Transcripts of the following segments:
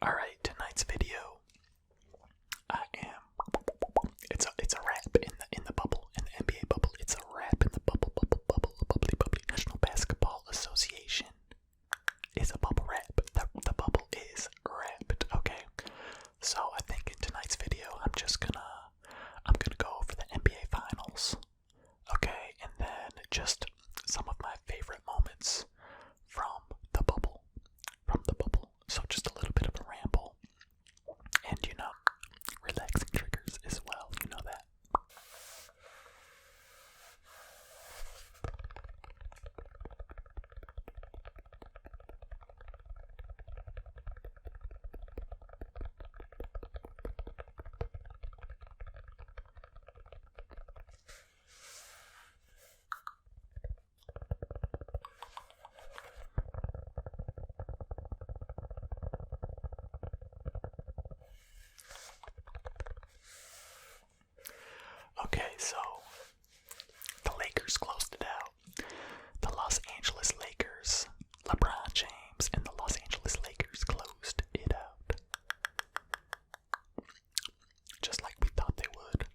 Alright, tonight's video, it's a rap in the bubble, in the NBA bubble. It's a rap in the bubbly. National Basketball Association is a bubble rap. The bubble is wrapped, okay? So I think in tonight's video, I'm gonna go over the NBA Finals, okay? And then just some of my favorite moments from the bubble. So just a little bit of a ramble. And relaxing triggers as well, you know that. Okay, so the Lakers closed it out. The Los Angeles Lakers, LeBron James and the Los Angeles Lakers closed it out. Just like we thought they would.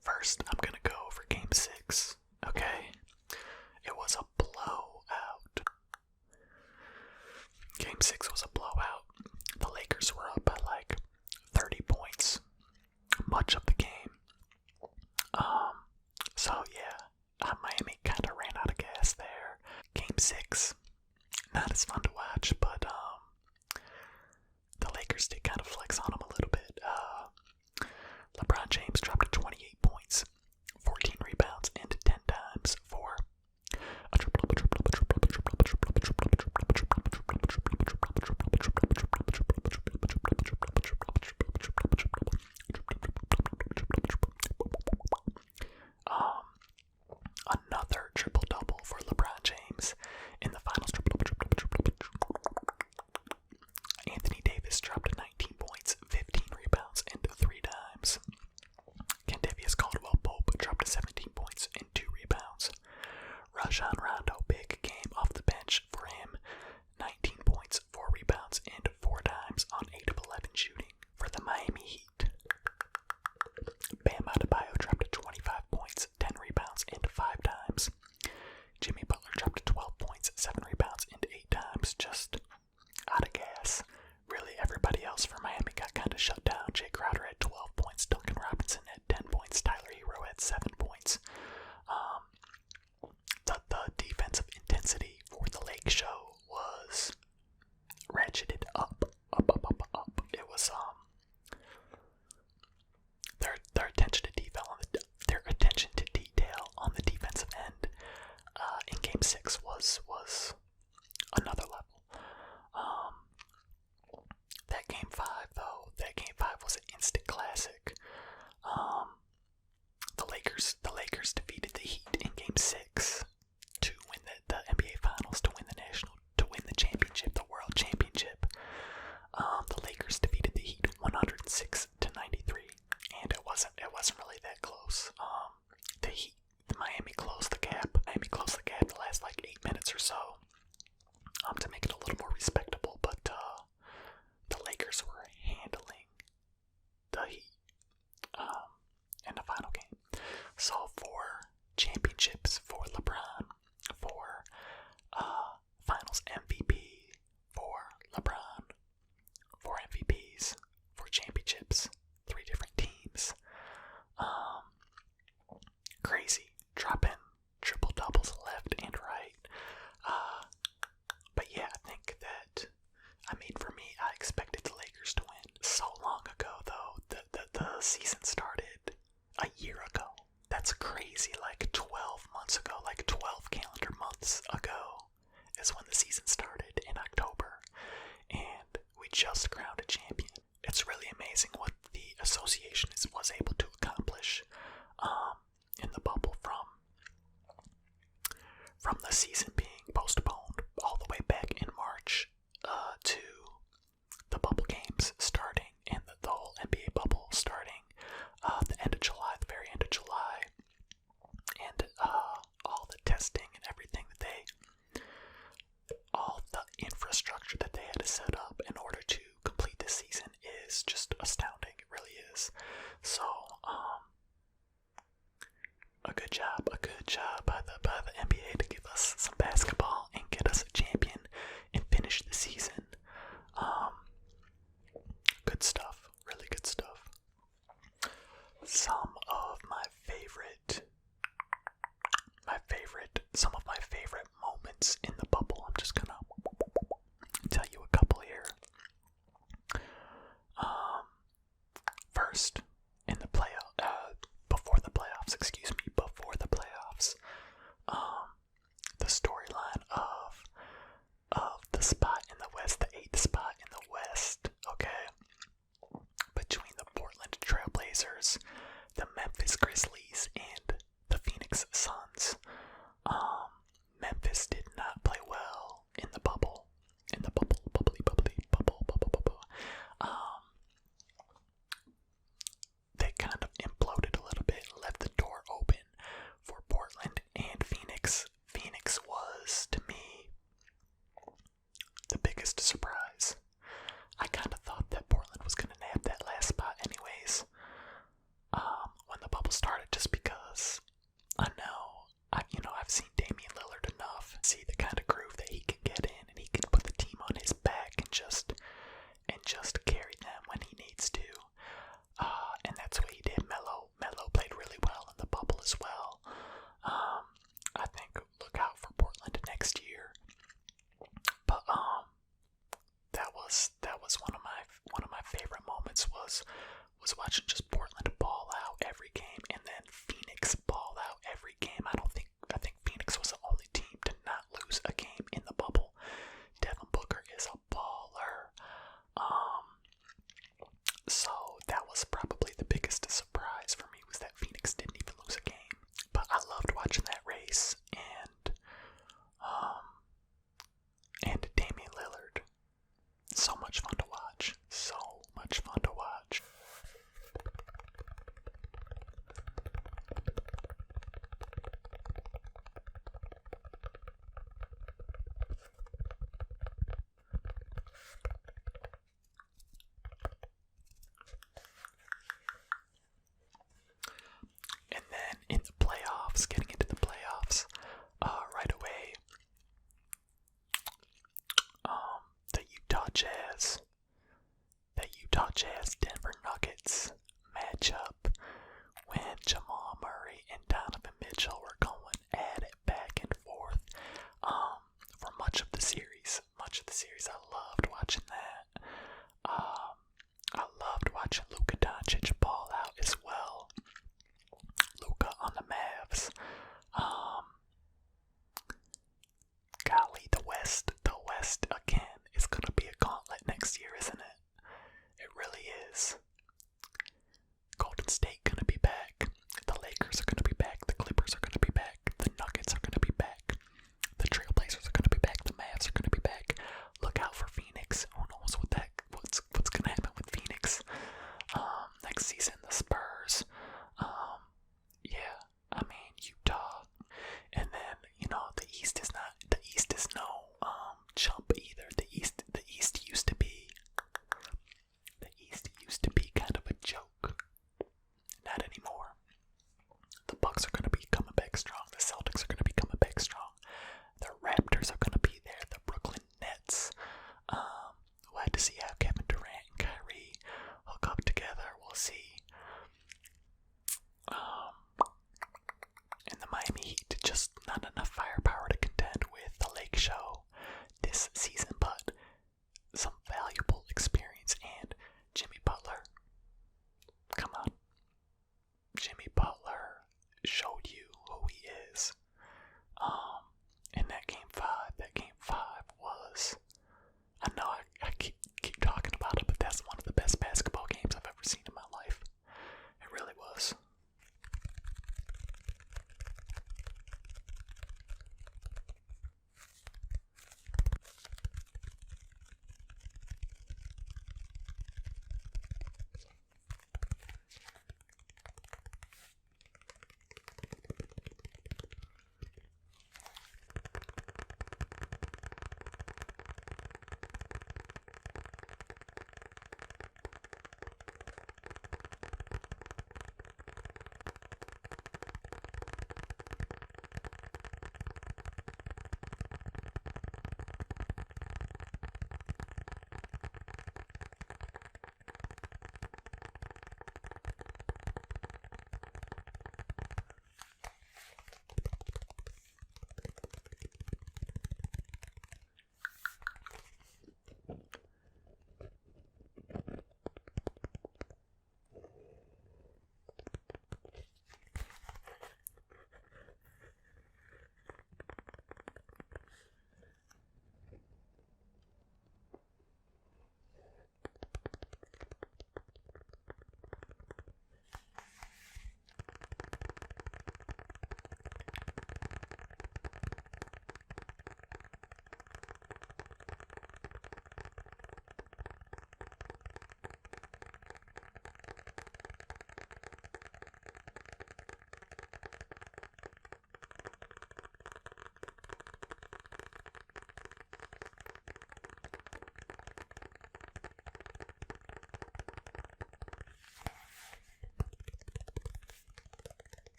First, I'm gonna go over Game 6, okay? It was a blowout. Game 6 was a blowout. The Lakers were up by like 30 points much of the game. So yeah, Miami kind of ran out of gas there. Game 6, not as fun to watch, but the Lakers did kind of flex on them a little bit. LeBron James dropped 28 points, 14 rebounds, and 10 times for a triple. Another triple-double for LeBron James in the finals. Anthony Davis dropped 19 points, 15 rebounds, and 3 dimes. Kentavious Caldwell-Pope dropped 17 points and 2 rebounds. Rajon Rondo, big game off the bench for him. 19 points, 4 rebounds, and 4 dimes on 8 of 11 shooting for the Miami Heat. Bam Adebayo dropped 25 points, 10 rebounds, and 5 dimes. Jimmy Butler dropped 12 points, 7 rebounds, and 8 dimes. Just out of gas. Really, everybody else for Miami got kind of shut down. Jay Crowder had 12 points, Duncan Robinson had 10 points, Tyler Hero had 7 points. The defensive intensity for the Lake Show was ratcheted up. It was their attention to detail on the defensive end in Game 6 was another level. That Game 5 though, was an instant classic. The Lakers defeated the Heat in Game 6 to win the NBA Finals, to win the championship, the World Championship. The Lakers defeated the Heat 106-93, and it wasn't really that close. The Miami closed the gap. The last like 8 minutes or so, to make it a little more respectable. But the Lakers were handling the Heat in the final game. So for championships, for LeBron, for Finals MVP, for LeBron, for MVPs, for championships, 3 different teams. Crazy, dropping triple doubles left and right. But yeah, I think that, for me, I expected the Lakers to win so long ago, though. The season started a year ago. That's crazy, like 12 months ago, like 12 calendar months ago is when the season started in October, and we just crowned a champion. It's really amazing what the association was able to accomplish in the bubble from the season being postponed all the way back in March to the bubble games starting and the whole NBA bubble starting the end of July, the very end of July, and all the testing and everything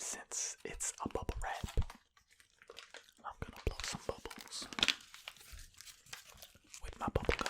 since it's a bubble wrap, I'm gonna blow some bubbles with my bubble gum.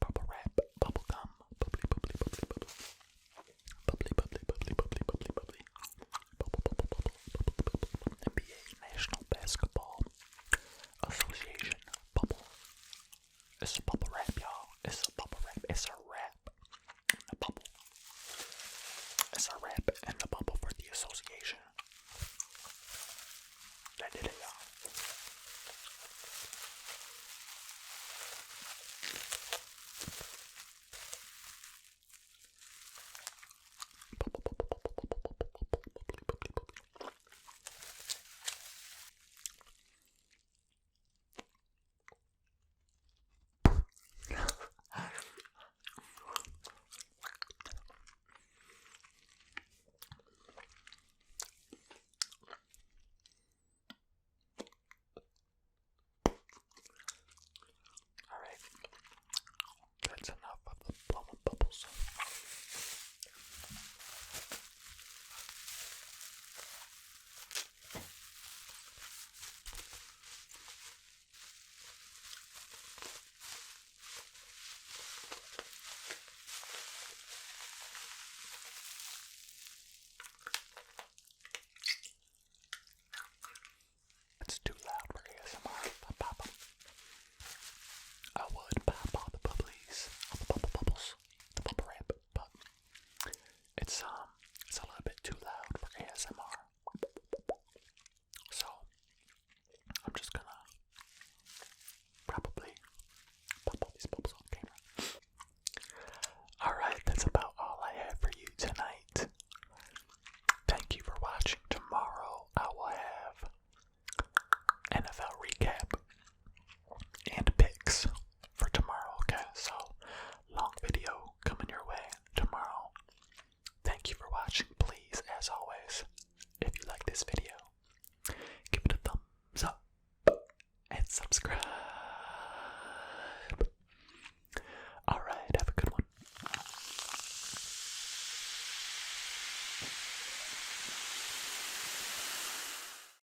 Bubble wrap, bubble gum, bubbly, bubbly, bubbly, bubbly. Bubbly, bubbly, bubbly, bubbly, bubbly, bubbly. Bubble, bubble, bubble, bubble, bubble. NBA National Basketball Association. Bubble. It's a bubble wrap, y'all. It's a bubble wrap. It's a wrap in the bubble. It's a wrap in the bubble for the association. I did it, y'all.